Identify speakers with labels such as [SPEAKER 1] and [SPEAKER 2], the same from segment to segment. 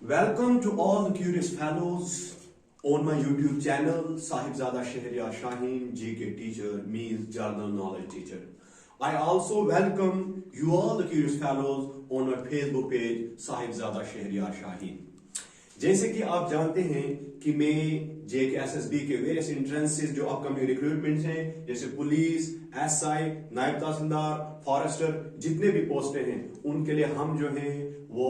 [SPEAKER 1] Welcome to all the curious fellows on my YouTube channel, Sahibzada Shahriar Shaheen, GK teacher, means General Knowledge teacher. I also welcome you all the curious fellows on my Facebook page, Sahibzada Shahriar Shaheen. जैसे कि आप जानते हैं कि मैं JKSSB के various entrances जो upcoming recruitments हैं, जैसे पुलिस, SI, नायब तहसीलदार, फॉरेस्टर, जितने भी पोस्टें हैं उनके लिए हम जो हैं वो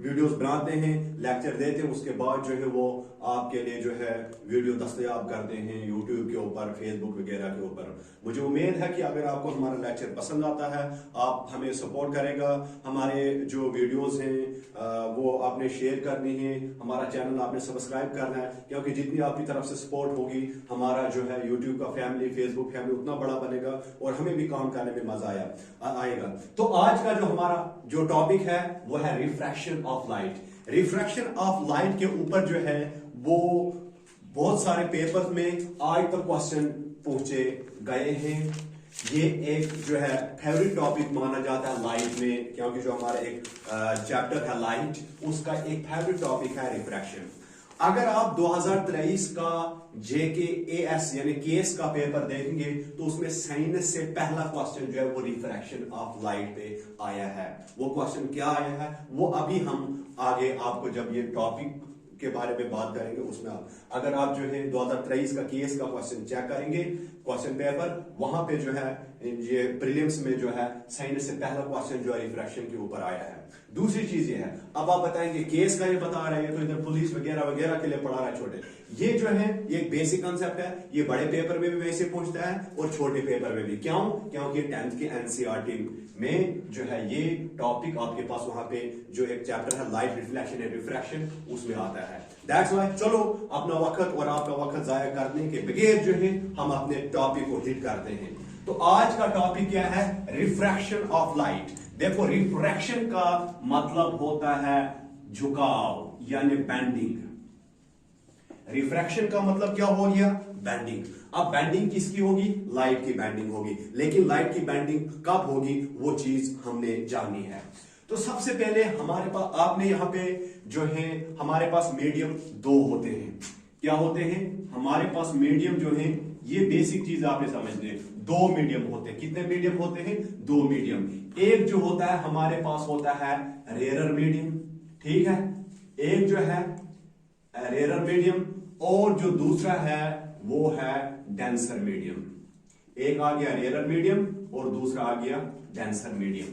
[SPEAKER 1] वीडियोस बनाते हैं, लेक्चर देते हैं, उसके बाद जो है वो आपके लिए जो है वीडियो दस्तयाब करते हैं यूट्यूब के ऊपर, फेसबुक वगैरह के ऊपर। मुझे उम्मीद है कि अगर आपको हमारा लेक्चर पसंद आता है, आप हमें सपोर्ट करेगा। हमारे जो वीडियोस हैं वो आपने शेयर करनी है, हमारा चैनल आपने सब्सक्राइब करना है, क्योंकि जितनी आपकी तरफ से सपोर्ट होगी हमारा जो है यूट्यूब का फैमिली, फेसबुक फैमिली उतना बड़ा बनेगा और हमें भी काम करने में मजा आएगा। तो आज का जो हमारा जो टॉपिक है वो है refraction of light. Refraction of light के ऊपर जो है वो बहुत सारे पेपर्स में आज तक क्वेश्चन पूछे गए हैं। ये एक जो है फेवरेट टॉपिक माना जाता है लाइट में, क्योंकि जो हमारा एक चैप्टर है लाइट, उसका एक फेवरेट टॉपिक है रिफ्रैक्शन। अगर आप 2023 का JKAS यानी केस का पेपर देखेंगे तो उसमें साइंस से पहला क्वेश्चन जो है वो रिफ्रैक्शन ऑफ लाइट पे आया है। वो क्वेश्चन क्या आया है वो अभी हम आगे आपको जब ये टॉपिक के बारे में बात करेंगे उसमें अगर आप जो है 2023 का केस का क्वेश्चन चेक करेंगे क्वेश्चन पेपर, वहां पे जो है ये प्रीलिम्स में जो है साइंस से पहला क्वेश्चन जो है रिफ्रैक्शन के ऊपर आया है। दूसरी चीज ये है, अब आप बताएंगे केस का ये बता रहे हैं तो इधर पुलिस वगैरह वगैरह के लिए पढ़ा रहा है छोटे, ये जो है ये एक बेसिक कंसेप्ट है, ये बड़े पेपर में भी वैसे पूछता है और छोटे पेपर में भी। क्यों? क्योंकि 10th के NCERT में जो है ये टॉपिक आपके पास वहां पे जो एक चैप्टर है लाइट रिफ्लेक्शन एंड रिफ्रैक्शन उसमें आता है। दैट्स व्हाई चलो अपना वक्त और आपका वक्त जाया करने के बगैर जो है हम अपने टॉपिक को हिट करते हैं। तो आज का टॉपिक क्या है? Refraction of light. देखो रिफ्रैक्शन का मतलब होता है झुकाव यानी बेंडिंग। रिफ्रैक्शन का मतलब क्या हो गया? बेंडिंग। अब बेंडिंग किसकी होगी? लाइट की बेंडिंग होगी। लेकिन लाइट की बेंडिंग कब होगी वो चीज हमने जानी है। तो सबसे पहले हमारे पास आपने यहां पे जो है हमारे पास मीडियम दो होते हैं। क्या होते हैं? हमारे पास मीडियम जो है ये बेसिक चीज आपने समझनी है। दो मीडियम होते हैं। कितने मीडियम होते हैं? दो मीडियम। एक जो होता है हमारे पास होता है रेयरर मीडियम, ठीक है, एक जो है रेयरर मीडियम और जो दूसरा है वो है डेंसर मीडियम। एक आ गया रेयरर मीडियम और दूसरा आ गया डेंसर मीडियम।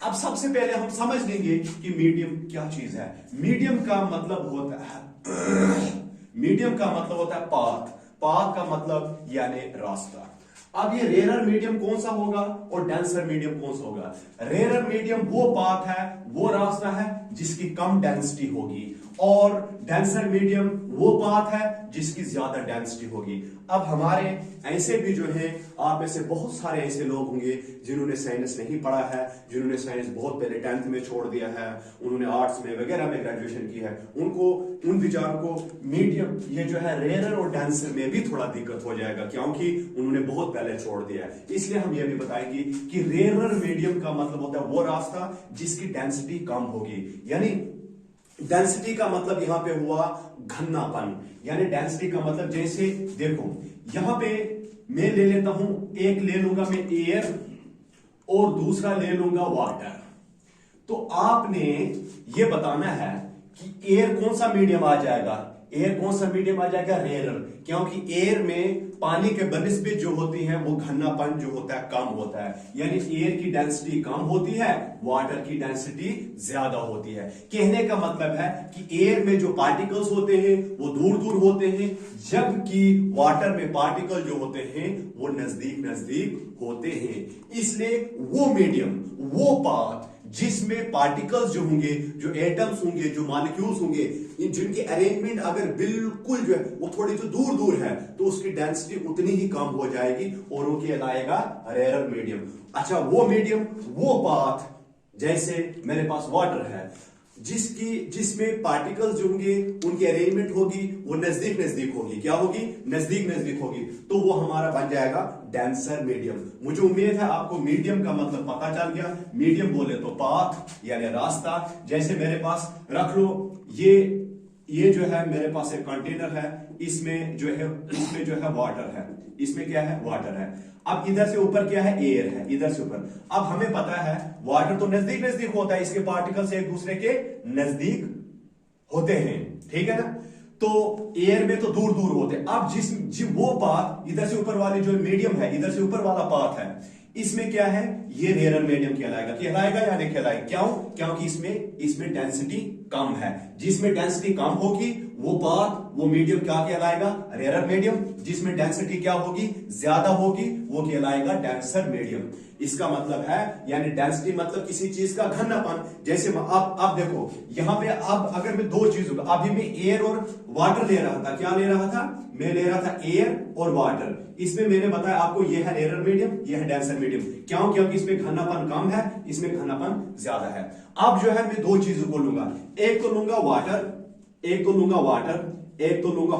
[SPEAKER 1] अब सबसे पहले हम समझ लेंगे कि मीडियम क्या चीज है। मीडियम का मतलब होता है मीडियम का मतलब होता है पाथ। पाथ का मतलब यानी रास्ता। अब ये रेयरर मीडियम कौन सा होगा और डेंसर मीडियम कौन सा होगा? रेयरर मीडियम वो पाथ है, वो रास्ता है जिसकी कम डेंसिटी होगी, और डेंसर मीडियम वो पाथ है जिसकी ज्यादा डेंसिटी होगी। अब हमारे ऐसे भी जो है आप में से बहुत सारे ऐसे लोग होंगे जिन्होंने साइंस नहीं पढ़ा है, जिन्होंने साइंस बहुत पहले 10th में छोड़ दिया है, उन्होंने आर्ट्स में वगैरह में ग्रेजुएशन की है, उनको उन विचारों को मीडियम ये जो है रेयरर और डेंसर में भी थोड़ा दिक्कत हो जाएगा क्योंकि उन्होंने बहुत पहले छोड़ दिया है। इसलिए हम ये भी बताएंगे कि रेयरर मीडियम का मतलब होता है वो रास्ता जिसकी डेंसिटी कम होगी। यानी डेंसिटी का मतलब यहां पे हुआ घन्नापन, यानी डेंसिटी का मतलब जैसे देखो यहां पे मैं ले लेता हूं, एक ले लूंगा मैं एयर और दूसरा ले लूंगा वाटर। तो आपने ये बताना है कि एयर कौन सा मीडियम आ जाएगा? एयर कौन सा मीडियम आ जाएगा? रेयरर, क्योंकि एयर में पानी के बनिस्बत जो होती है वो घन्नापन जो होता है कम होता है, यानी एयर की डेंसिटी कम होती है, वाटर की डेंसिटी ज्यादा होती है। कहने का मतलब है कि एयर में जो पार्टिकल्स होते हैं वो दूर दूर होते हैं, जबकि वाटर में पार्टिकल जो होते हैं वो नजदीक नजदीक होते हैं। इसलिए वो मीडियम, वो पाथ जिसमें पार्टिकल्स जो होंगे, जो एटम्स होंगे, जो मॉलिक्यूल्स होंगे, जिनकी अरेंजमेंट अगर बिल्कुल जो है वो थोड़ी तो दूर दूर है तो उसकी डेंसिटी उतनी ही कम हो जाएगी और वो कहलाएगा रेयरर मीडियम। अच्छा वो मीडियम, वो पाथ, जैसे मेरे पास वाटर है, जिसमें पार्टिकल्स जो होंगे उनकी अरेंजमेंट होगी वो नजदीक नजदीक होगी। क्या होगी? नजदीक नजदीक होगी। तो वो हमारा बन जाएगा डेंसर मीडियम। मुझे उम्मीद है आपको मीडियम का मतलब पता चल गया। मीडियम बोले तो पाथ यानी रास्ता। जैसे मेरे पास रख लो ये जो है मेरे पास एक कंटेनर है, इसमें जो है वाटर है। इसमें क्या है? वाटर है। अब इधर से ऊपर क्या है? एयर है। इधर से ऊपर अब हमें पता है वाटर तो नजदीक नजदीक होता है, इसके पार्टिकल्स एक दूसरे के नजदीक होते हैं, ठीक है ना। तो एयर में तो दूर दूर होते हैं। अब वो पाथ इधर से ऊपर वाली जो मीडियम है, इधर से ऊपर वाला पाथ है, इसमें क्या है? ये रेयर मीडियम कहलाएगा या नहीं कहलाएगा? क्यों? क्योंकि इसमें डेंसिटी कम है। जिसमें डेंसिटी कम होगी वो पाथ वो मीडियम क्या कहलाएगा? Rare medium. जिसमें डेंसिटी क्या होगी? ज्यादा होगी, वो कहलाएगा डेंसर मीडियम। इसका मतलब है यानी डेंसिटी मतलब किसी चीज का घनत्व। जैसे अब देखो यहां पे, अब अगर मैं दो चीजों का, अभी मैं एयर और वाटर ले रहा था। क्या ले रहा था? मैं ले रहा था एयर और वाटर। इसमें मैंने बताया आपको ये है रेयर मीडियम, ये है डेंसर मीडियम। क्यों? क्योंकि इसमें घनत्व कम है, इसमें घनत्व ज्यादा है। अब जो है मैं दो चीजों को लूंगा, एक तो लूंगा वाटर, एक तो लूंगा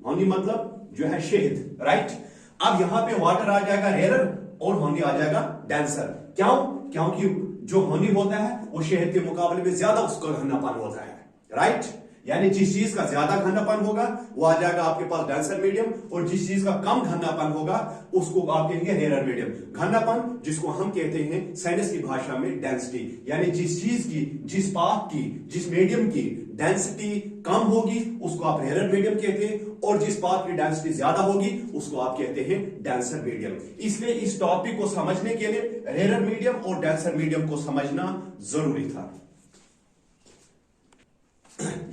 [SPEAKER 1] हनी मतलब जो है शहद, राइट। अब यहां पे वाटर आ जाएगा रेयर और हनी आ जाएगा डेंसर। क्यों? क्योंकि जो हनी होता है वो शहद के मुकाबले में ज्यादा उसका घनत्व होता है, राइट। यानी जिस चीज का ज्यादा घनत्व होगा वो आ जाएगा आपके पास डेंसर मीडियम, और जिस चीज का कम घनत्व होगा उसको आप कहेंगे रेयर मीडियम। घनत्व जिसको हम कहते हैं साइंस की भाषा में डेंसिटी, यानी जिस चीज की, जिस पाथ की, जिस मीडियम की डेंसिटी कम होगी उसको आप रेयर मीडियम कहते हैं, और जिस पाथ की डेंसिटी ज्यादा होगी उसको आप कहते हैं डेंसर मीडियम। इसलिए इस टॉपिक को समझने के लिए रेयर मीडियम और डेंसर मीडियम को समझना जरूरी था।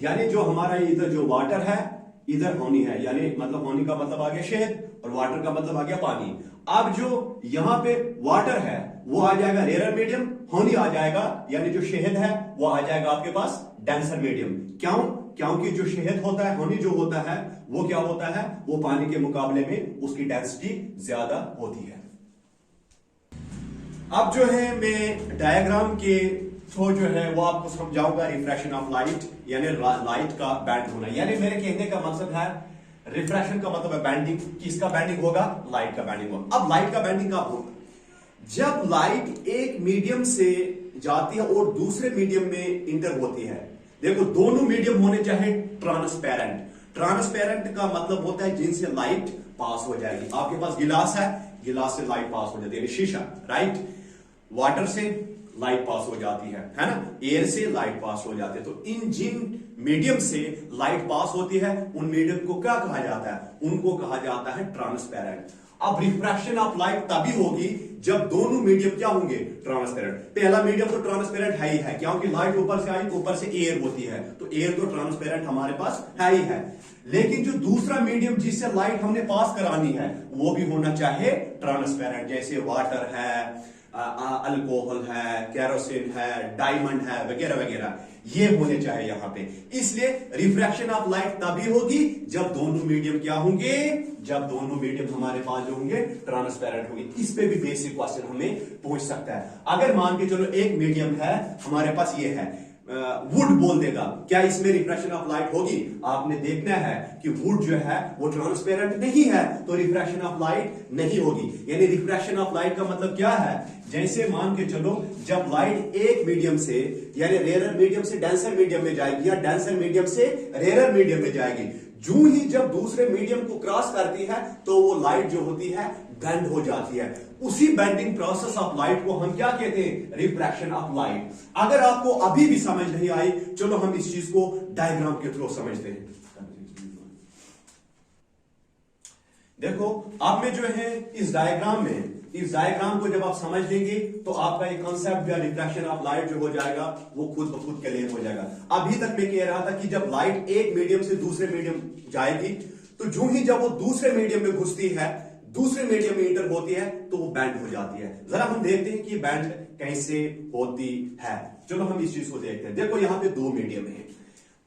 [SPEAKER 1] यानी जो हमारा इधर जो वाटर है, इधर हनी है, यानी मतलब हनी का मतलब आ गया शहद और वाटर का मतलब आ गया पानी। अब जो यहां पे वाटर है वो आ जाएगा रेयर मीडियम, हनी आ जाएगा यानी जो शहद है वो आ जाएगा आपके पास डेंसर मीडियम। क्यों? क्योंकि जो शहद होता है, हनी जो होता है वो क्या होता है? वो पानी के मुकाबले में उसकी डेंसिटी ज्यादा होती है। अब जो है मैं डायग्राम के थ्रू जो है वो आपको समझाऊंगा रिफ्रैक्शन ऑफ लाइट, यानी लाइट का बैंड होना। यानी मेरे कहने का मतलब है रिफ्रैक्शन का मतलब है बैंडिंग। किसका बैंडिंग होगा? लाइट का बैंडिंग होगा। अब लाइट का बैंडिंग कब होगा? जब लाइट एक मीडियम से जाती है और दूसरे मीडियम में इंटर होती है। देखो दोनों मीडियम होने चाहे ट्रांसपेरेंट। ट्रांसपेरेंट का मतलब होता है जिनसे लाइट पास हो जाएगी। आपके पास गिलास है, गिलास से लाइट पास हो जाती है, शीशा, राइट। वाटर से लाइट पास हो जाती है ना। एयर से लाइट पास हो जाती है। तो इन जिन मीडियम से लाइट पास होती है उन मीडियम को क्या कहा जाता है? उनको कहा जाता है ट्रांसपेरेंट। अब रिफ्रैक्शन ऑफ लाइट तभी होगी जब दोनों मीडियम क्या होंगे? ट्रांसपेरेंट। पहला मीडियम तो ट्रांसपेरेंट है ही है, क्योंकि लाइट ऊपर से आई, ऊपर से एयर होती है, तो एयर तो ट्रांसपेरेंट हमारे पास है ही है। लेकिन जो दूसरा मीडियम जिससे लाइट हमने पास करानी है वो भी होना चाहिए ट्रांसपेरेंट। जैसे वाटर है, अल्कोहल है, केरोसिन है, डायमंड है, वगैरह वगैरह, ये होने चाहिए यहां पे। इसलिए रिफ्रैक्शन ऑफ लाइट तभी होगी जब दोनों मीडियम क्या होंगे? जब दोनों मीडियम हमारे पास जो होंगे ट्रांसपेरेंट होंगे। इस पे भी बेसिक क्वेश्चन हमें पूछ सकता है। अगर मान के चलो एक मीडियम है हमारे पास, ये है वुड बोल देगा, क्या इसमें रिफ्रैक्शन ऑफ लाइट होगी? आपने देखना है कि वुड जो है वो ट्रांसपेरेंट नहीं है, तो रिफ्रैक्शन ऑफ लाइट नहीं होगी। यानी रिफ्रैक्शन ऑफ लाइट का मतलब क्या है? जैसे मान के चलो जब लाइट एक मीडियम से यानी रेयर मीडियम से डेंसर मीडियम में जाएगी या डेंसर मीडियम से रेयर मीडियम में जाएगी, जो ही जब दूसरे मीडियम को क्रॉस करती है तो वो लाइट जो होती है बेंड हो जाती है। उसी बेंडिंग प्रोसेस ऑफ लाइट को हम क्या कहते हैं? Refraction of light. अगर आपको अभी भी समझ नहीं आई, चलो हम इस चीज को डायग्राम के थ्रू समझते हैं। देखो अब में जो है इस डायग्राम को जब आप समझ लेंगे तो आपका ये कॉन्सेप्ट या रिफ्रैक्शन ऑफ लाइट जो हो जाएगा वो खुद ब खुद क्लियर हो जाएगा। अभी तक मैं कह रहा था कि जब लाइट एक मीडियम से दूसरे मीडियम जाएगी तो जो ही जब वो दूसरे मीडियम में घुसती है, दूसरे मीडियम में इंटर होती है तो वो बैंड हो जाती है। जरा हम देखते हैं कि बैंड कैसे होती है। चलो हम इस चीज को देखते हैं। देखो यहां पे दो मीडियम है,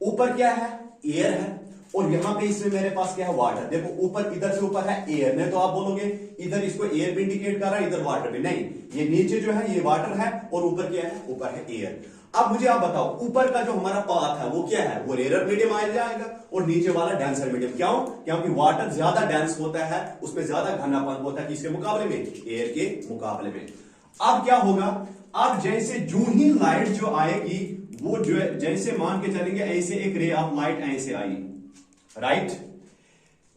[SPEAKER 1] ऊपर क्या है? एयर है, और यहां पे इसमें मेरे पास क्या है? वाटर। देखो ऊपर, इधर से ऊपर है एयर, नहीं तो आप बोलोगे इधर इसको एयर भी इंडिकेट कर रहा है, इधर वाटर भी नहीं। ये नीचे जो है ये वाटर है और ऊपर क्या है? ऊपर है एयर। अब मुझे आप बताओ, ऊपर का जो हमारा पाथ है वो क्या है, वो रेयर मीडियम आ जाएगा और नीचे वाला डेंसर मीडियम। क्यों? क्योंकि वाटर ज्यादा डेंस होता है, उसमें ज्यादा घनापन होता है किसके मुकाबले में, एयर के मुकाबले में। अब क्या होगा, अब जैसे जूं ही लाइट जो आएगी वो जो है, जैसे मान के चलेंगे ऐसे एक रे ऑफ लाइट ऐसे आई, राइट,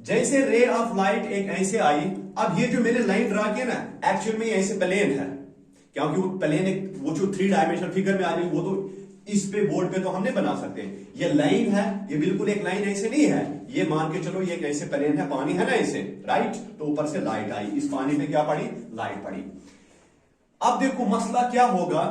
[SPEAKER 1] जैसे रे ऑफ लाइट एक ऐसे आई। अब ये जो मैंने लाइन ड्रा किया ना, एक्चुअल में ऐसे प्लेन है, क्योंकि वो प्लेन एक वो जो 3 डायमेंशनल फिगर में आ रही है वो तो इस पे बोर्ड पे तो हम नहीं बना सकते। ये लाइन है, ये बिल्कुल एक लाइन ऐसे नहीं है, ये मान के चलो ये ऐसे प्लेन है, पानी है ना ऐसे, राइट, तो ऊपर से लाइट आई, इस पानी में क्या पड़ी, लाइट पड़ी। अब देखो मसला क्या होगा,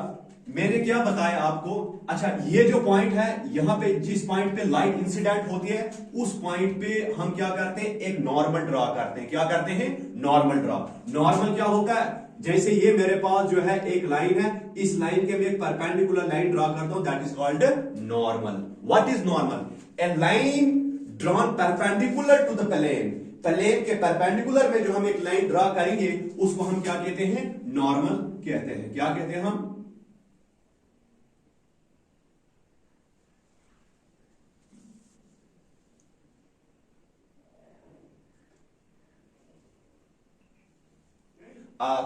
[SPEAKER 1] मैंने क्या बताया आपको, अच्छा ये जो पॉइंट है यहां पे, जिस पॉइंट पे लाइट इंसिडेंट होती है उस पॉइंट पे हम क्या करते हैं, एक नॉर्मल ड्रा करते हैं। क्या करते हैं, नॉर्मल ड्रा। नॉर्मल क्या होता है, जैसे ये मेरे पास जो है एक लाइन है, इस लाइन के मैं एक परपेंडिकुलर लाइन ड्रा करता हूं, that is called normal. What is normal, a line drawn perpendicular to the plane. Plane के परपेंडिकुलर में जो हम एक लाइन ड्रा करेंगे उसको हम क्या कहते हैं, नॉर्मल कहते हैं। क्या कहते हैं हम,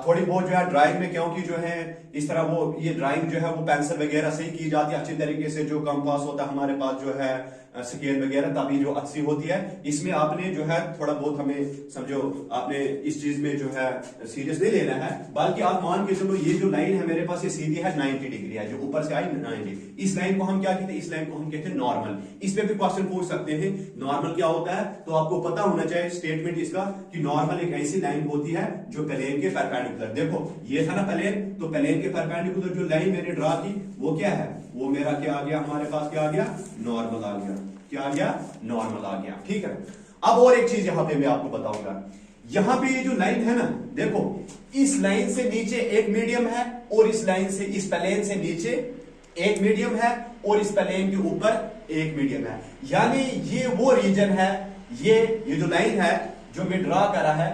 [SPEAKER 1] थोड़ी बहुत जो है ड्राइंग में, क्योंकि जो है इस तरह वो ये ड्राइंग जो है वो पेंसिल वगैरह से ही की जाती है अच्छी तरीके से, जो कंपास होता है हमारे पास जो है स्केल वगैरह, तभी जो अच्छी होती है। इसमें आपने जो है थोड़ा बहुत हमें समझो, आपने इस चीज में जो है सीरियस नहीं लेना है, बल्कि आप मान के चलो ये जो लाइन है मेरे पास ये सीधी है 90 डिग्री है, जो ऊपर से आई 90, इस लाइन को हम क्या कहते हैं, इस लाइन को हम कहते हैं नॉर्मल। इस पे भी क्वेश्चन पूछ सकते हैं नॉर्मल क्या होता है, तो आपको पता होना चाहिए स्टेटमेंट इसका कि नॉर्मल एक ऐसी लाइन होती है जो प्लेन के परपेंडिकुलर, देखो ये था ना प्लेन, तो प्लेन के परपेंडिकुलर जो लाइन मैंने ड्रा की वो क्या है, वो मेरा क्या आ गया, हमारे पास क्या आ गया, नॉर्मल आ गया। क्या आ गया, नॉर्मल आ गया, ठीक है। अब और एक चीज यहां पे मैं आपको बताऊंगा, यहां पे ये जो लाइन है ना, देखो इस लाइन से नीचे एक मीडियम है और इस लाइन से, इस प्लेन से नीचे एक मीडियम है और इस प्लेन के ऊपर एक मीडियम है, यानी ये वो रीजन है, ये जो लाइन है जो मैं ड्रा करा है,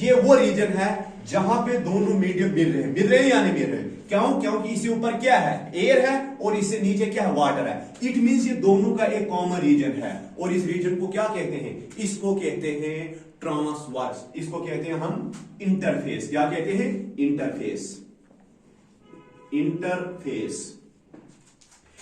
[SPEAKER 1] ये वो रीजन है जहां पे दोनों मीडियम मिल रहे हैं या नहीं मिल रहे। क्यों? क्योंकि इसके ऊपर क्या है, एयर है और इससे नीचे क्या है, वाटर है। इट मींस ये दोनों का एक कॉमन रीजन है और इस रीजन को क्या कहते हैं, इसको कहते हैं ट्रांसवर्स, इसको कहते हैं हम इंटरफेस। क्या कहते हैं, इंटरफेस। इंटरफेस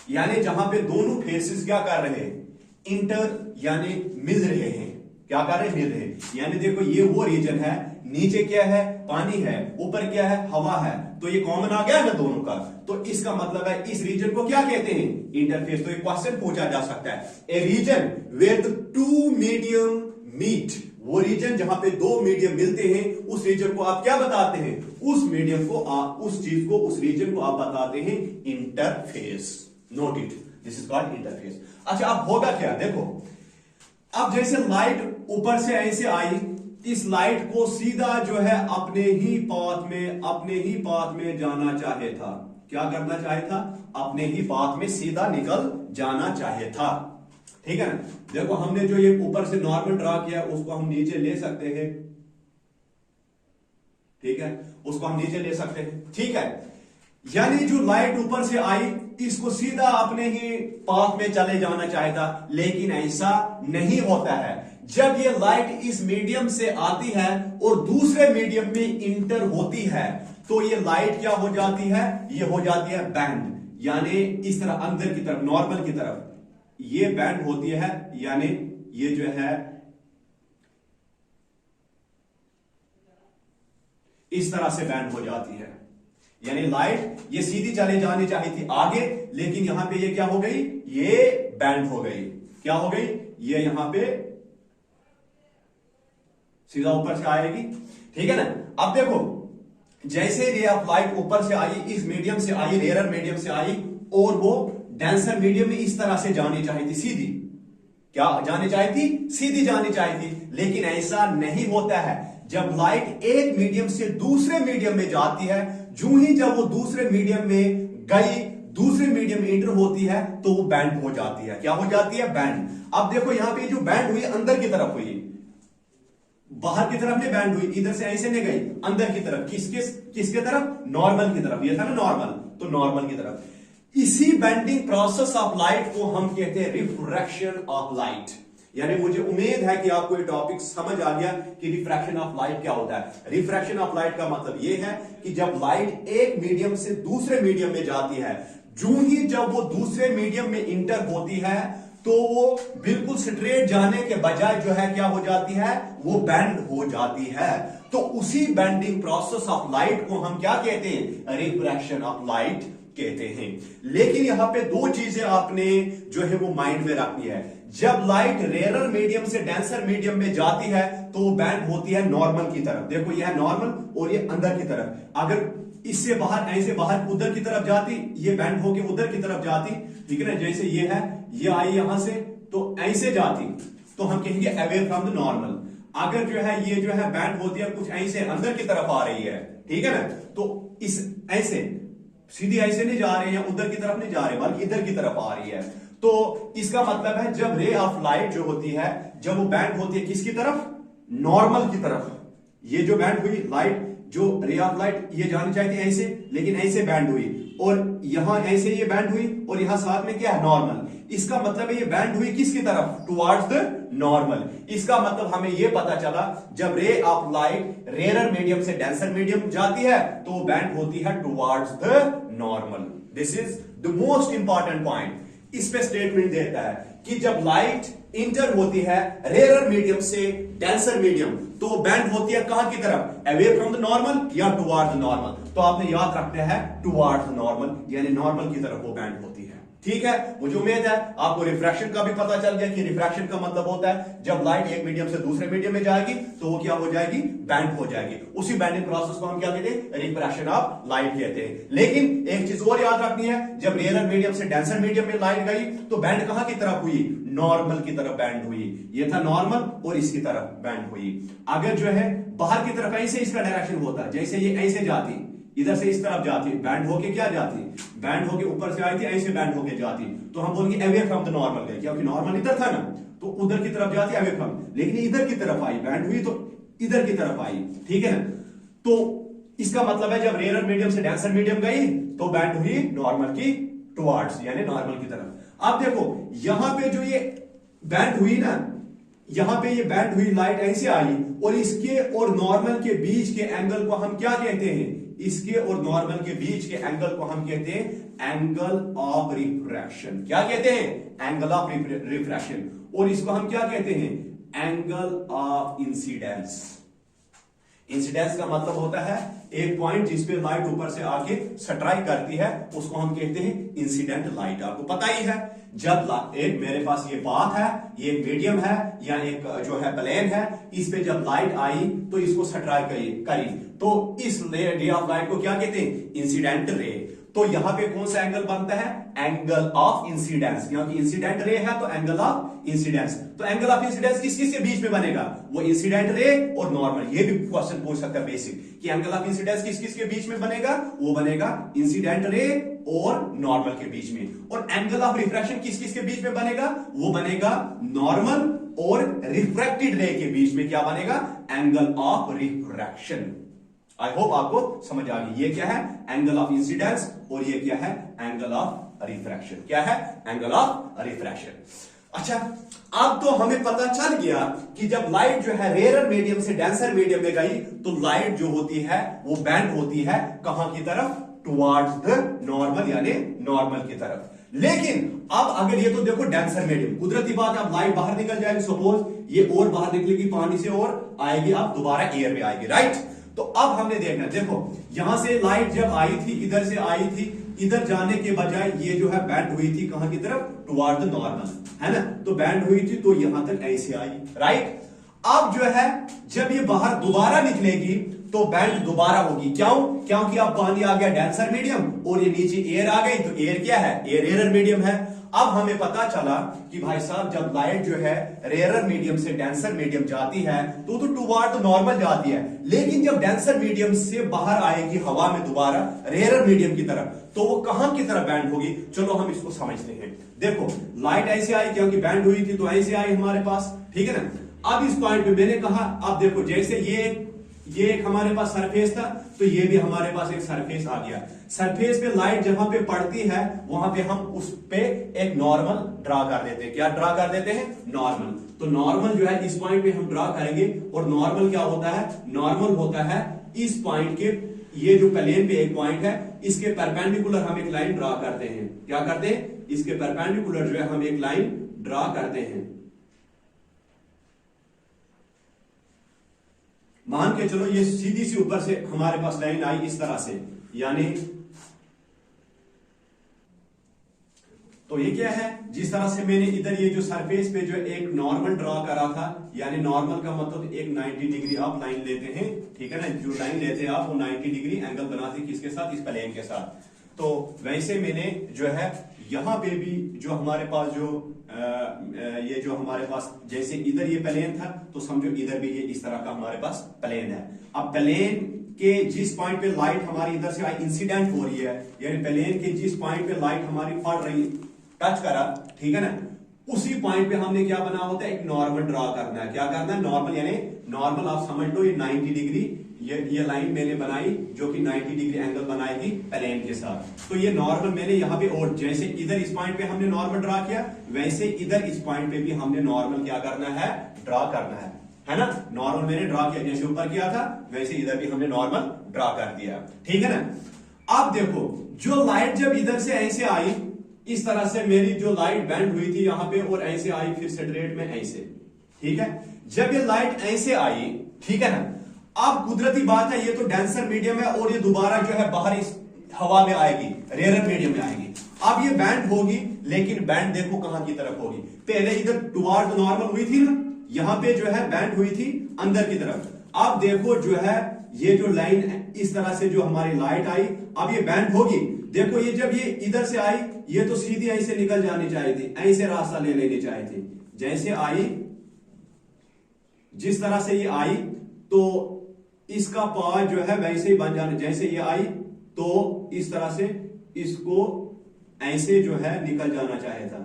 [SPEAKER 1] यानी जहां पे दोनों फेसेस क्या कर रहे हैं, इंटर यानी मिल रहे हैं। क्या कर रहे हैं, मिल रहे हैं। यानी देखो ये वो रीजन है, नीचे क्या है, पानी है, ऊपर क्या है, हवा है, तो ये कॉमन आ गया ना दोनों का, तो इसका मतलब है इस रीजन को क्या कहते हैं, इंटरफेस। तो एक क्वेश्चन पूछा जा सकता है, a region where the two medium meet, वो रीजन जहां पे दो मीडियम मिलते हैं, उस रीजन को आप क्या बताते हैं, उस मीडियम को आप, उस चीज को, उस रीजन को आप बताते हैं interface. Note it, this is called interface. अच्छा अब होगा क्या, देखो अब जैसे लाइट ऊपर से ऐसे आई, इस लाइट को सीधा जो है अपने ही पाथ में जाना चाहे था। क्या करना चाहे था, अपने ही पाथ में सीधा निकल जाना चाहे था, ठीक है ना। देखो हमने जो ये ऊपर से नॉर्मल ड्रा किया उसको हम नीचे ले सकते हैं, ठीक है, उसको हम नीचे ले सकते हैं, ठीक है। यानी जो लाइट ऊपर से आई इसको सीधा अपने ही पाथ में चले जाना चाहता, लेकिन ऐसा नहीं होता है। जब ये लाइट इस मीडियम से आती है और दूसरे मीडियम में इंटर होती है तो ये लाइट क्या हो जाती है, ये हो जाती है बैंड, यानी इस तरह अंदर की तरफ, नॉर्मल की तरफ ये बैंड होती है, यानी ये जो है इस तरह से बैंड हो जाती है। यानी लाइट ये सीधी चले जानी चाहिए थी आगे, लेकिन यहां पे ये क्या हो गई, ये बैंड हो गई। क्या हो गई, ये यहां पे सीधा ऊपर से आएगी, ठीक है ना। अब देखो जैसे रे ऑफ लाइट ऊपर से आई, इस मीडियम से आई, रेयर मीडियम से आई, और वो डेंसर मीडियम में इस तरह से जानी चाहिए थी, सीधी क्या जानी चाहिए थी, सीधी जानी चाहिए थी, लेकिन ऐसा नहीं होता है। जब लाइट एक मीडियम से दूसरे मीडियम में जाती है, जूं ही जब वो दूसरे मीडियम में गई, दूसरे मीडियम में इंटर होती है तो वो बैंड हो जाती है। क्या हो जाती है, बैंड। अब देखो यहां पे जो बैंड हुई अंदर की तरफ हुई, बाहर की तरफ नहीं बैंड हुई, इधर से ऐसे नहीं गई, अंदर की तरफ। किसके तरफ, नॉर्मल की तरफ। ये था ना नॉर्मल, तो नॉर्मल की तरफ। इसी बेंडिंग प्रोसेस ऑफ लाइट को हम कहते हैं रिफ्रैक्शन ऑफ लाइट। यानी मुझे उम्मीद है कि आपको ये टॉपिक समझ आ गया कि रिफ्रैक्शन ऑफ लाइट क्या होता है। रिफ्रैक्शन ऑफ लाइट का मतलब यह है कि जब लाइट एक मीडियम से दूसरे मीडियम में जाती है, जूं ही जब वो दूसरे मीडियम में इंटर होती है तो वो बिल्कुल स्ट्रेट जाने के बजाय जो है क्या हो जाती है, वो बेंड हो जाती है। तो उसी बेंडिंग प्रोसेस ऑफ लाइट को हम क्या कहते हैं, रिफ्रैक्शन ऑफ लाइट कहते हैं। लेकिन यहां पे दो चीजें आपने जो है वो माइंड में रखनी है। जब लाइट रेयरर मीडियम से डेंसर मीडियम में जाती है तो वो बैंड होती है नॉर्मल की तरफ। देखो यह है नॉर्मल और ये अंदर की तरफ। अगर इससे बाहर ऐसे बाहर उधर की तरफ जाती, ये बैंड होके उधर की तरफ जाती, ठीक है ना। जैसे ये है, ये आई यहां से तो ऐसे जाती, तो हम कहेंगे अवे फ्रॉम द नॉर्मल। अगर जो है ये जो है बैंड होती है कुछ ऐसे अंदर की तरफ आ रही है, ठीक है ना, तो इस ऐसे सीधी ऐसे नहीं जा रहे हैं, उधर की तरफ नहीं जा रहे बल्कि इधर की तरफ आ रही है। तो इसका मतलब है जब रे ऑफ लाइट जो होती है, जब वो बैंड होती है किसकी तरफ, नॉर्मल की तरफ। ये जो बैंड हुई लाइट, जो रे ऑफ लाइट ये जानी चाहिए थी ऐसे, लेकिन ऐसे बैंड हुई, और यहां ऐसे ये बैंड हुई, और यहां साथ में क्या है, नॉर्मल। इसका मतलब है ये बैंड हुई किसकी तरफ, टुवर्ड्स द नॉर्मल। इसका मतलब हमें ये पता चला जब ray of light rarer medium से डेंसर मीडियम जाती है तो वो बैंड होती है towards the normal. This is the most important point. इस पे स्टेटमेंट देता है कि जब लाइट इंटर होती है रेयरर मीडियम से डेंसर मीडियम तो बैंड होती है कहां की तरफ, अवे फ्रॉम द नॉर्मल या टुवर्ड्स द नॉर्मल। तो आपने याद रखना है टुवर्ड्स द नॉर्मल, यानी नॉर्मल की तरफ वो बैंड होती है। ठीक है, मुझे उम्मीद है आपको रिफ्रैक्शन का भी पता चल गया कि रिफ्रैक्शन का मतलब होता है जब लाइट एक मीडियम से दूसरे मीडियम में जाएगी तो वो क्या हो जाएगी, बैंड हो जाएगी। उसी बैंडिंग प्रोसेस को हम क्या कहते हैं, रिफ्रैक्शन ऑफ लाइट कहते हैं। लेकिन एक चीज और याद रखनी है, जब रेयरर मीडियम से डेंसर मीडियम में लाइट गई तो बैंड कहां की तरफ हुई, नॉर्मल की तरफ बैंड हुई। ये था नॉर्मल और इसकी तरफ बैंड हुई। अगर जो है बाहर की तरफ ऐसे इसका डायरेक्शन होता है, जैसे ये ऐसे जाती, इधर से इस तरफ जाती, बैंड होके क्या जाती, बैंड होके ऊपर से आई थी, ऐसे बैंड होके जाती, तो हम बोलेंगे अवे फ्रॉम द नॉर्मल गई, क्योंकि नॉर्मल इधर था ना, तो उधर की तरफ जाती अवे फ्रॉम। लेकिन इधर की तरफ आई, बैंड हुई तो इधर की तरफ आई, ठीक है ना। तो इसका मतलब है जब रेयरर मीडियम से डेंसर मीडियम गई तो बैंड हुई नॉर्मल की टुवर्ड्स, यानी नॉर्मल की तरफ। अब देखो यहां पे जो ये बैंड हुई ना, यहां पे ये बैंड हुई, लाइट ऐसे आई, और इसके और नॉर्मल के बीच के एंगल को हम क्या कहते हैं, इसके और नॉर्मल के बीच के एंगल को हम कहते हैं एंगल ऑफ रिफ्रैक्शन। क्या कहते हैं, एंगल ऑफ रिफ्रैक्शन। और इसको हम क्या कहते हैं, एंगल ऑफ इंसिडेंस। इंसिडेंस का मतलब होता है एक पॉइंट जिसपे लाइट ऊपर से आके स्ट्राइक करती है, उसको हम कहते हैं इंसिडेंट लाइट। आपको पता ही है जब एक मेरे पास ये पाथ है, ये एक मीडियम है या एक जो है प्लेन है, इस पे जब लाइट आई तो इसको स्ट्राइक करी, तो इस रे ऑफ लाइट को क्या कहते हैं, इंसिडेंट रे। तो यहां पे कौन सा एंगल बनता है, एंगल ऑफ इंसिडेंस, क्योंकि इंसिडेंट रे है तो एंगल ऑफ इंसिडेंस। तो एंगल ऑफ इंसिडेंस किस किस के बीच में बनेगा, वो इंसिडेंट रे और नॉर्मल। ये भी क्वेश्चन पूछ सकता है बेसिक कि एंगल ऑफ इंसिडेंस किस किस के बीच में बनेगा, वो बनेगा इंसिडेंट रे और नॉर्मल के बीच में। और एंगल ऑफ रिफ्रैक्शन किस किस के बीच में बनेगा, वो बनेगा नॉर्मल और रिफ्रैक्टेड रे के बीच में। क्या बनेगा, angle of refraction. I hope आपको समझ आ गई। ये क्या है, एंगल ऑफ इंसिडेंस, और ये क्या है, एंगल ऑफ रिफ्रैक्शन। क्या है, एंगल ऑफ रिफ्रैक्शन। अच्छा, अब तो हमें पता चल गया कि जब लाइट जो है रेयरर मीडियम से डेंसर मीडियम में गई तो लाइट जो होती है वो बैंड होती है कहां की तरफ, टुवर्ड्स द नॉर्मल, यानी नॉर्मल की तरफ। लेकिन अब अगर ये तो देखो डेंसर मीडियम, कुदरती बात है, अब लाइट बाहर निकल जाएगी, सपोज ये और बाहर निकलेगी पानी से और आएगी, अब दोबारा एयर में आएगी, राइट। तो अब हमने देखना, देखो यहां से लाइट जब आई थी, इधर से आई थी, इधर जाने के बजाय ये जो है बैंड हुई थी कहां की तरफ, टुवर्ड द नॉर्मल, है ना। तो बैंड हुई थी तो यहां तक ऐसे आई, राइट। अब जो है जब ये बाहर दोबारा निकलेगी तो बैंड दोबारा होगी, क्यों, क्योंकि अब पानी आ गया डेंसर मीडियम और ये नीचे एयर आ गई, तो एयर क्या है, एयर रेयरर मीडियम है। अब हमें पता चला कि भाई साहब जब लाइट जो है रेयरर मीडियम से डेंसर मीडियम जाती है तो टुवर्ड नॉर्मल जाती है, लेकिन जब डेंसर मीडियम से बाहर आएगी हवा में दोबारा रेयरर मीडियम की तरफ तो वो कहां की तरफ बैंड होगी। चलो हम इसको समझते हैं। देखो लाइट ऐसे आई क्योंकि बैंड हुई थी तो ऐसे आई हमारे पास, ठीक है ना। अब इस पॉइंट पे मैंने कहा, अब देखो जैसे ये एक हमारे पास सरफेस था तो ये भी हमारे पास एक सरफेस आ गया। सरफेस पे लाइट जहां पे पड़ती है वहां पे हम उस पे एक नॉर्मल ड्रा कर देते हैं। क्या ड्रा कर देते हैं? नॉर्मल। तो नॉर्मल जो है इस पॉइंट पे हम ड्रा करेंगे, और नॉर्मल क्या होता है? नॉर्मल होता है इस पॉइंट के, ये जो प्लेन पे एक पॉइंट है इसके परपेंडिकुलर हम एक लाइन ड्रा करते हैं। क्या करते हैं? इसके परपेंडिकुलर जो है हम एक लाइन ड्रा करते हैं। मान के चलो ये सीधी सी ऊपर से हमारे पास लाइन आई इस तरह से, यानी तो ये क्या है? जिस तरह से मैंने इधर ये जो सरफेस पे जो एक नॉर्मल ड्रा करा था, यानी नॉर्मल का मतलब एक 90 डिग्री आप लाइन लेते हैं, ठीक है ना? जो लाइन लेते हैं आप वो 90 डिग्री एंगल बनाते हैं किसके साथ? इस प्लेन के साथ। तो वैसे मैंने जो है यहां पे भी जो हमारे पास जो ये जो हमारे पास जैसे इधर ये प्लेन था, तो समझो इधर भी ये इस तरह का हमारे पास प्लेन है। अब प्लेन के जिस पॉइंट पे लाइट हमारी इधर से आई इंसिडेंट हो रही है, यानी प्लेन के जिस पॉइंट पे लाइट हमारी पड़ रही, टच करा, ठीक है ना, उसी पॉइंट पे हमने क्या बना होता है? एक नॉर्मल ड्रा करना है। क्या करना है? नॉर्मल, यानी नॉर्मल आप समझ लो ये 90 डिग्री ये लाइन मैंने बनाई जो कि 90 डिग्री एंगल बनाएगी प्लेन के साथ। तो ये नॉर्मल मैंने यहाँ पे, और जैसे इधर इस पॉइंट पे हमने नॉर्मल ड्रा किया, वैसे इधर इस पॉइंट पे भी हमने नॉर्मल क्या करना है? ड्रा करना है ना? नॉर्मल मैंने ड्रा किया, जैसे ऊपर किया था वैसे इधर भी हमने नॉर्मल ड्रा कर दिया, ठीक है ना? अब देखो जो लाइट जब इधर से ऐसे आई, इस तरह से मेरी जो लाइट बैंड हुई थी यहां पे, और ऐसे आई फिर स्ट्रेट में ऐसे, ठीक है? जब ये लाइट ऐसे आई, ठीक है ना, अब कुदरती बात है ये तो डेंसर मीडियम है, और ये दोबारा जो है बाहर इस हवा में आएगी, रेयर मीडियम में आएगी। अब ये बैंड होगी, लेकिन बैंड देखो कहां की तरफ होगी? पहले इधर टुवार्ड नॉर्मल हुई थी ना, यहां पे जो है बैंड हुई थी अंदर की तरफ। अब देखो जो है ये जो लाइन इस तरह से जो हमारी लाइट आई, अब ये बैंड होगी। देखो ये जब ये इधर से आई, ये तो सीधी ऐसे निकल जानी चाहिए थी, ऐसे रास्ता ले लेनी चाहिए थी। जैसे आई, जिस तरह से ये आई, तो इसका पाथ जो है वैसे ही बन जाना। जैसे ये आई तो इस तरह से इसको ऐसे जो है निकल जाना चाहिए था,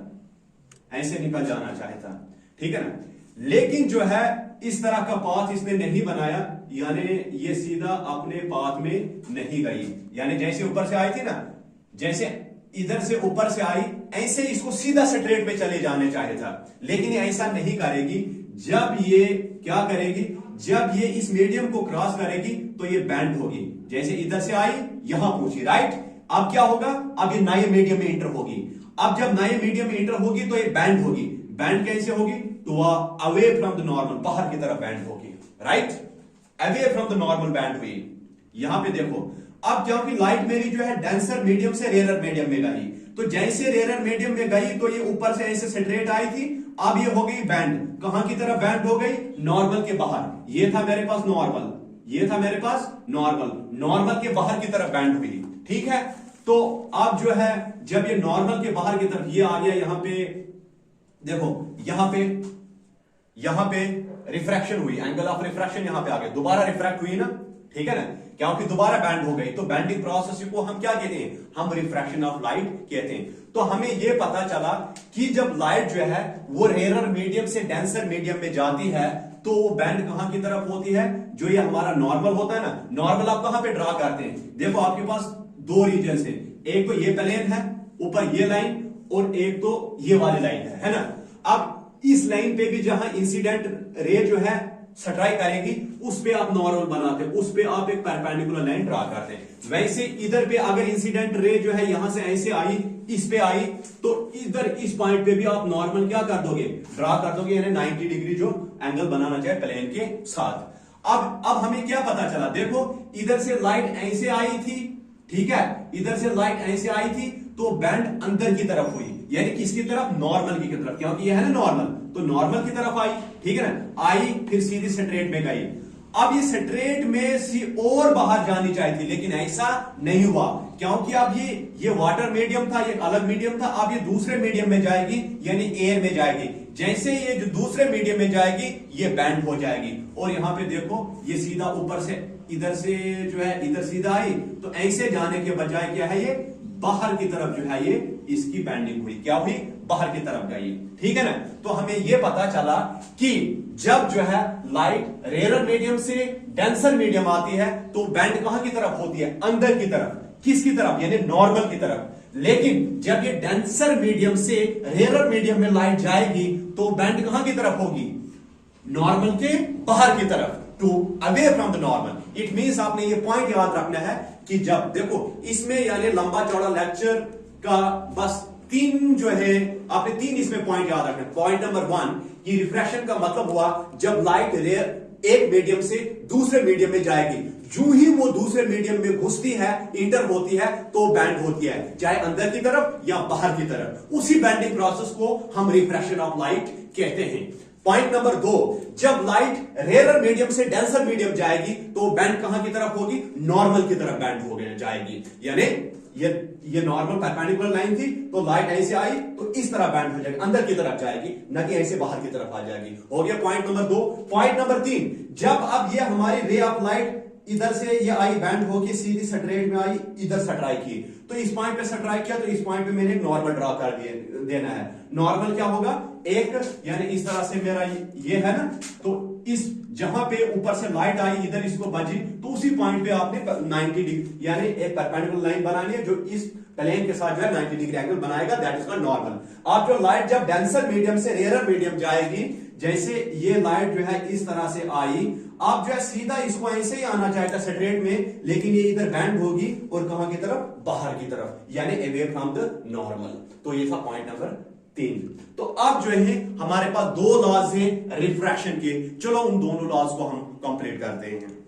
[SPEAKER 1] ऐसे निकल जाना चाहिए था, ठीक है ना? लेकिन जो है इस तरह का पाथ इसने नहीं बनाया, यानी ये सीधा अपने पाथ में नहीं गई। यानी जैसे ऊपर से आई थी ना, जैसे इधर से ऊपर से आई, ऐसे इसको सीधा स्ट्रेट पे चले जाने चाहिए था, लेकिन ये ऐसा नहीं करेगी। जब ये क्या करेगी? जब ये इस मीडियम को क्रॉस करेगी तो ये बैंड होगी। जैसे इधर से आई यहां पहुंची, राइट? अब क्या होगा? अब ये नए मीडियम में इंटर होगी। अब जब नए मीडियम में इंटर होगी तो ये बैंड होगी। बैंड कैसे होगी? To away from the normal, बाहर की तरफ बैंड होगी, right? Away from the normal bend हुई। यहां पे देखो, अब क्योंकि लाइट मेरी जो है डेंसर मीडियम से रेयर मीडियम में गई, तो जैसे रेयर मीडियम में गई तो ये ऊपर से ऐसे स्ट्रेट आई थी, अब ये हो गई बैंड। कहां की तरफ बैंड हो गई? नॉर्मल के बाहर। ये था मेरे पास नॉर्मल, ये था मेरे पास नॉर्मल, नॉर्मल के बाहर की तरफ बैंड हुई, ठीक है? तो अब जो है जब ये नॉर्मल के बाहर की तरफ ये आ गया, यहां पे देखो, यहां पे रिफ्रैक्शन हुई, एंगल ऑफ रिफ्रैक्शन यहां पे आ गया, दोबारा रिफ्रैक्ट हुई ना, ठीक है ना? क्योंकि दोबारा बैंड हो गई, तो बैंडिंग प्रोसेस को हम क्या कहते हैं? हम रिफ्रैक्शन ऑफ लाइट कहते हैं। तो हमें यह पता चला कि जब लाइट जो है वो रेयर मीडियम से डेंसर मीडियम में जाती है, तो वो बैंड कहां की तरफ होती है? जो ये हमारा नॉर्मल होता है ना, नॉर्मल आप कहां पे ड्रा करते हैं? देखो आपके पास दो रीजन है, एक तो ये प्लेन है, ऊपर ये लाइन, और एक तो ये वाली लाइन है ना? अब इस लाइन पे भी जहां इंसिडेंट रे जो है स्ट्राइक करेगी, उस पे आप नॉर्मल बनाते हैं, उस पे आप एक परपेंडिकुलर लाइन ड्रा करते हैं। वैसे इधर पे अगर इंसिडेंट रे जो है यहां से ऐसे आई, इस पे आई, तो इधर इस पॉइंट पे भी आप नॉर्मल क्या कर दोगे? ड्रा कर दोगे, यानी 90 डिग्री जो एंगल बनाना चाहिए प्लेन के साथ। अब हमें क्या पता चला? देखो इधर से लाइट ऐसे आई थी, ठीक है? इधर से लाइट ऐसे आई थी, तो बैंड अंदर की तरफ हुई, यानी किसकी तरफ? नॉर्मल की तरफ, क्योंकि ये है ना नॉर्मल, तो नॉर्मल की तरफ आई, ठीक है ना? आई, फिर सीधी स्ट्रेट में गई। अब ये स्ट्रेट में सी और बाहर जानी चाहिए थी, लेकिन ऐसा नहीं हुआ, क्योंकि अब ये वाटर मीडियम था, ये अलग मीडियम था, अब ये दूसरे मीडियम में जाएगी, यानी एयर में जाएगी। जैसे ये जो दूसरे मीडियम में जाएगी, ये बैंड हो जाएगी, और यहां पे देखो ये सीधा ऊपर से इधर से जो है इधर सीधा आई, तो ऐसे जाने के बजाय क्या है? ये बाहर की तरफ जो है ये इसकी बैंडिंग हुई, क्या हुई? बाहर की तरफ गई, ठीक है ना? तो हमें यह पता चला कि जब जो है लाइट रेयर मीडियम से डेंसर मीडियम आती है, तो बैंड कहां की तरफ होती है? अंदर की तरफ। किसकी तरफ, यानी नॉर्मल की तरफ। लेकिन जब ये डेंसर मीडियम से रेयर मीडियम में लाइट जाएगी तो बैंड कहां की तरफ होगी, नॉर्मल के बाहर की तरफ, to away from the normal. It means आपने ये पॉइंट याद रखना है कि जब देखो इसमें यानी लंबा चौड़ा लेक्चर का बस तीन जो है, आपने तीन इसमें पॉइंट याद रखना। पॉइंट नंबर 1 कि रिफ्रैक्शन का मतलब हुआ जब लाइट रेयर एक मीडियम से दूसरे मीडियम में जाएगी, जो ही वो दूसरे मीडियम में घुसती है, इंटर होती है, तो बैंड होती है, चाहे अंदर की तरफ या बाहर की तरफ। उसी बैंडिंग प्रोसेस को हम रिफ्रैक्शन ऑफ लाइट कहते हैं। पॉइंट नंबर 2, जब लाइट रेयर मीडियम से डेंसर मीडियम जाएगी तो बैंड कहां की तरफ होगी, नॉर्मल की तरफ बैंड हो जाएगी। यानी ये नॉर्मल परपेंडिकुलर लाइन थी, तो लाइट ऐसे आई तो इस तरह बैंड हो जाएगी, अंदर की तरफ जाएगी, न कि ऐसे बाहर की तरफ आ जाएगी। हो गया पॉइंट नंबर 2। पॉइंट नंबर 3, जब अब ये हमारी रे ऑफ लाइट इधर से ये आई, बैंड होके सीधी स्ट्रेट में आई, इधर स्ट्राइक की, तो इस पॉइंट पे स्ट्राइक किया, तो इस पॉइंट पे मैंने एक नॉर्मल ड्रॉ कर देना है। नॉर्मल क्या होगा, एक यानी इस तरह से मेरा ये है ना, तो इस जहां पे ऊपर से लाइट आई, इधर इसको बजी, तो उसी पॉइंट पे आपने 90 डिग्री यानी एक परपेंडिकुलर लाइन बनानी है जो इस प्लेन के साथ जो है 90 डिग्री एंगल बनाएगा, दैट इज कॉल्ड नॉर्मल। आप जो लाइट जब डेंसर मीडियम से रेयर मीडियम जाएगी, जैसे ये लाइट जो है इस तरह से आई, आप जो है सीधा इसको ऐसे ही आना चाहता स्ट्रेट में, लेकिन ये इधर बैंड होगी और कहां की तरफ, बाहर की तरफ, यानी अवे फ्रॉम द नॉर्मल। तो ये था पॉइंट नंबर 3। तो अब जो है हमारे पास 2 लॉज हैं रिफ्रैक्शन के, चलो उन दोनों लॉज को हम कंप्लीट करते हैं।